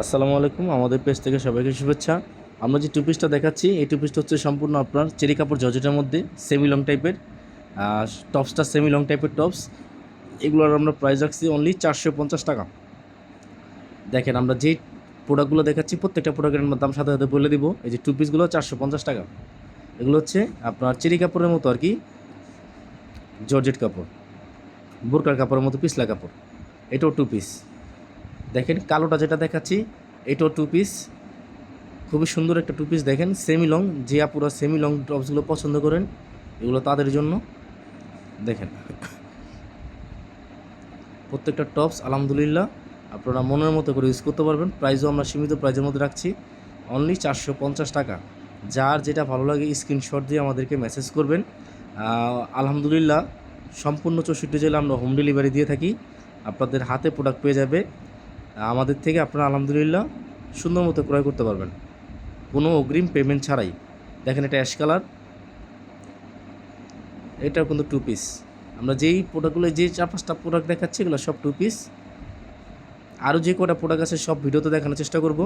আসসালামু আলাইকুম। আমাদের পেজ থেকে সবাইকে শুভেচ্ছা। আমরা যে টু পিসটা দেখাচ্ছি এই টু পিসটা হচ্ছে সম্পূর্ণ আপনার চেরি কাপড় জর্জেটের মধ্যে সেমি লং টাইপের। টপসটা সেমি লং টাইপের টপস। এগুলোর আমরা প্রাইস রাখছি অনলি 450 টাকা। দেখেন আমরা যেই প্রোডাক্টগুলো দেখাচ্ছি প্রত্যেকটা প্রোডাক্টের দাম সাথে সাথে বলে দিব। এই যে টু পিসগুলো 450 টাকা। এগুলো হচ্ছে আপনার চেরি কাপড়ের মতো আর কি, জর্জেট কাপড়, বোরকার কাপড়ের মতো পিছলা কাপড়। এটাও টু পিস। দেখেন কালোটা যেটা দেখাচ্ছি এটাও টু পিস, খুবই সুন্দর একটা টু পিস। দেখেন সেমি লং, যে আপুরা সেমি লং টপসগুলো পছন্দ করেন এগুলো তাদের জন্য। দেখেন প্রত্যেকটা টপস আলহামদুলিল্লাহ আপনারা মনের মতো করে ইউজ করতে পারবেন। প্রাইসও আমরা সীমিত প্রাইসের মধ্যে রাখছি, অনলি 450 টাকা। যার যেটা ভালো লাগে স্ক্রিনশট দিয়ে আমাদেরকে মেসেজ করবেন। আলহামদুলিল্লাহ সম্পূর্ণ 64 জেলা আমরা হোম ডেলিভারি দিয়ে থাকি। আপনাদের হাতে প্রোডাক্ট পেয়ে যাবে আমাদের থেকে। আপনারা আলহামদুলিল্লাহ সুন্দর মতো ক্রয় করতে পারবেন কোনো অগ্রিম পেমেন্ট ছাড়াই। দেখেন এটা অ্যাশ কালার, এটাও কিন্তু টু পিস। আমরা যেই প্রোডাক্টগুলো যে 4-5টা প্রোডাক্ট দেখাচ্ছি এগুলো সব টু পিস। আরও যে কটা প্রোডাক্ট আছে সব ভিডিওতে দেখানোর চেষ্টা করব।